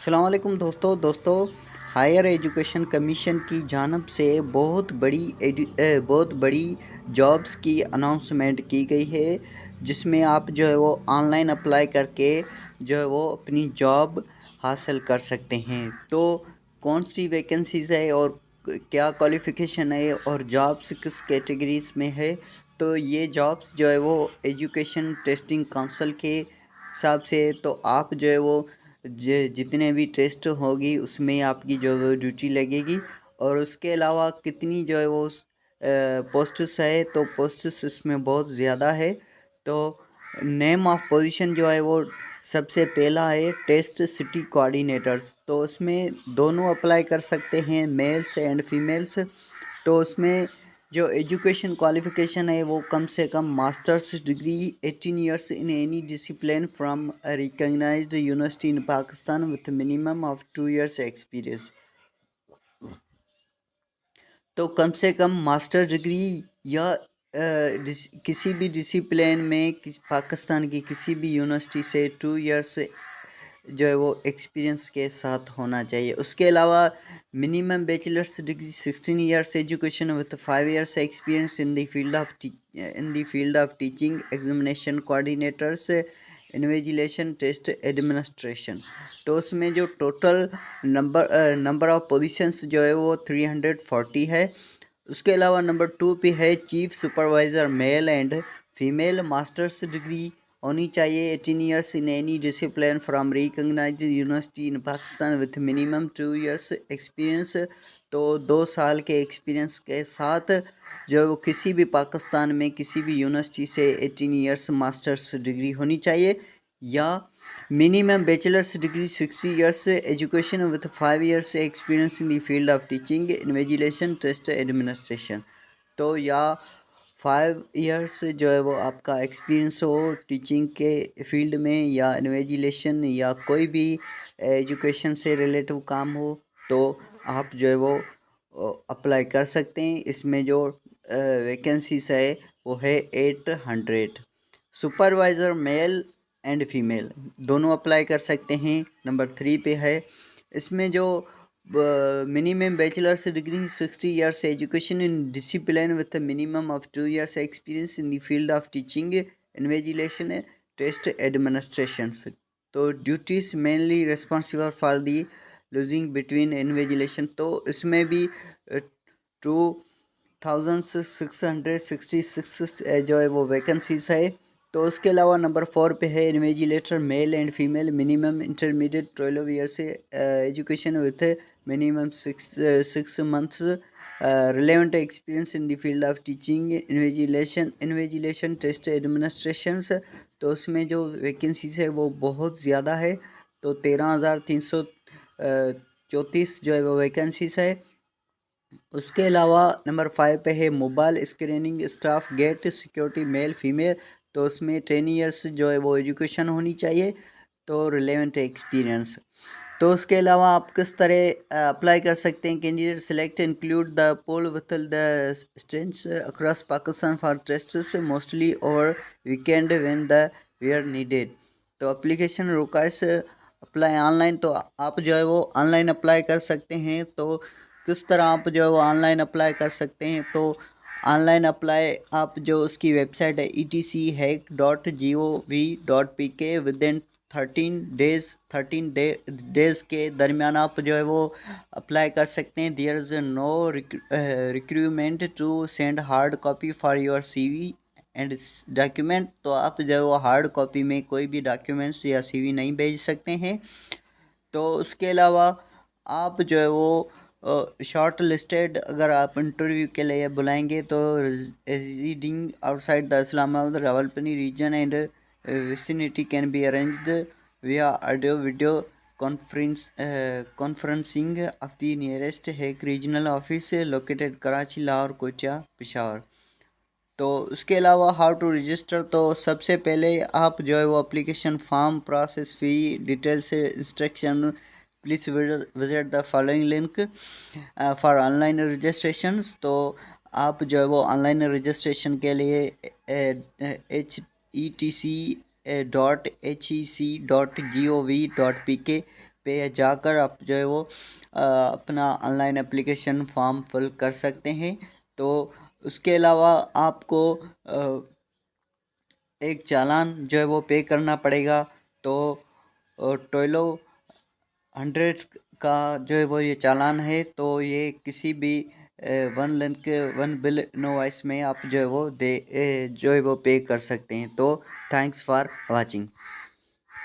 अस्सलाम वालेकुम दोस्तों हायर एजुकेशन कमीशन की जानब से बहुत बड़ी जॉब्स की अनाउंसमेंट की गई है, जिसमें आप जो है वो ऑनलाइन अप्लाई करके जो है वो अपनी जॉब हासिल कर सकते हैं। तो कौन सी वैकेंसीज़ है और क्या क्वालिफ़िकेशन है और जॉब्स किस कैटेगरीज में है। तो ये जॉब्स जो है वो एजुकेशन टेस्टिंग काउंसिल के हिसाब से, तो आप जो है वो जितने भी टेस्ट होगी उसमें आपकी जो है ड्यूटी लगेगी। और उसके अलावा कितनी जो है वो पोस्ट्स है, तो पोस्ट्स इसमें बहुत ज़्यादा है। तो नेम ऑफ पोजीशन जो है वो सबसे पहला है टेस्ट सिटी कोऑर्डिनेटर्स। तो उसमें दोनों अप्लाई कर सकते हैं, मेल्स एंड फीमेल्स। तो उसमें जो एजुकेशन क्वालिफ़िकेशन है वो कम से कम masters degree 18 years in any discipline from a recognised university in Pakistan with minimum of 2 years experience. तो कम से कम मास्टर डिग्री या किसी भी डिसिप्लिन में पाकिस्तान की किसी भी यूनिवर्सिटी से 2 इयर्स जो है वो एक्सपीरियंस के साथ होना चाहिए। उसके अलावा minimum bachelors degree 16 years education with 5 years experience in the field of teaching, examination coordinators, invigilation, test administration. तो उसमें जो टोटल नंबर ऑफ पोजीशंस जो है वो 340 है। उसके अलावा नंबर 2 पे है chief supervisor male and female, masters degree होनी चाहिए 18 years in any discipline from recognized university in Pakistan with minimum 2 years experience. तो 2 साल के एक्सपीरियंस के साथ जो वो किसी भी पाकिस्तान में किसी भी यूनिवर्सिटी से 18 ईयर्स मास्टर्स डिग्री होनी चाहिए, या minimum bachelors degree 60 years education with 5 years experience in the field of teaching, invigilation, test administration. तो या 5 ईयर्स जो है वो आपका एक्सपीरियंस हो टीचिंग के फील्ड में, या इन्विजिलेशन, या कोई भी एजुकेशन से रिलेटिव काम हो, तो आप जो है वो अप्लाई कर सकते हैं। इसमें जो वैकेंसीज है वो है 800। सुपरवाइज़र मेल एंड फीमेल दोनों अप्लाई कर सकते हैं। नंबर 3 पे है, इसमें जो minimum bachelors degree 60 years education in discipline with minimum of 2 years experience in the field of teaching, invigilation, test administration. तो duties mainly responsible for the losing between invigilation. तो इसमें भी 2666 जो है वो वैकेंसीज है। तो उसके अलावा नंबर 4 पे है invigilator male and female, minimum intermediate 12 years से education with minimum 6 months relevant experience in the field of teaching, invigilation, test administrations. तो उसमें जो वैकेंसीज है वो बहुत ज़्यादा है। तो 13,334 जो है वो वैकेंसीज है। उसके अलावा नंबर 5 पे है mobile screening staff gate security male female. तो उसमें 10 ईयर्स जो है वो एजुकेशन होनी चाहिए, तो रिलेवेंट एक्सपीरियंस। तो उसके अलावा आप किस तरह अप्लाई कर सकते हैं। Candidate select include the poll with the students across Pakistan for tests mostly over weekend when the were needed. तो एप्लीकेशन रिक्वायर्स अप्लाई ऑनलाइन। तो आप जो है वो ऑनलाइन अप्लाई कर सकते हैं। तो किस तरह आप जो है वो ऑनलाइन अप्लाई कर सकते हैं। तो ऑनलाइन अप्लाई आप जो उसकी वेबसाइट है etc.hack.gov.pk विद इन 13 डेज़ के दरमियान आप जो है वो अप्लाई कर सकते हैं। There is no recruitment to send hard copy for your CV and document. तो आप जो है वो हार्ड कॉपी में कोई भी डॉक्यूमेंट्स या CV नहीं भेज सकते हैं। तो उसके अलावा आप जो है वो शॉर्ट लिस्टेड अगर आप इंटरव्यू के लिए बुलाएंगे, तो residing outside the Islamabad Rawalpindi region and vicinity can be arranged via audio video conferencing of the nearest Hague regional office located Karachi, Lahore, Quetta, Peshawar. तो उसके अलावा हाउ टू रजिस्टर। तो सबसे पहले आप जो है वो application form, process, fee, details, instruction, please visit the following link for online registration. तो आप जो है वो ऑनलाइन रजिस्ट्रेशन के लिए HETC.HEC.gov.pk पे जाकर आप जो है वो अपना ऑनलाइन एप्लीकेशन फॉर्म फिल कर सकते हैं। तो उसके अलावा आपको एक चालान जो है वो पे करना पड़ेगा। तो टोलो 100 का जो है वो ये चालान है। तो ये किसी भी 1 बिल इनवॉइस में आप जो है वो जो है वो पे कर सकते हैं। तो थैंक्स फॉर वाचिंग।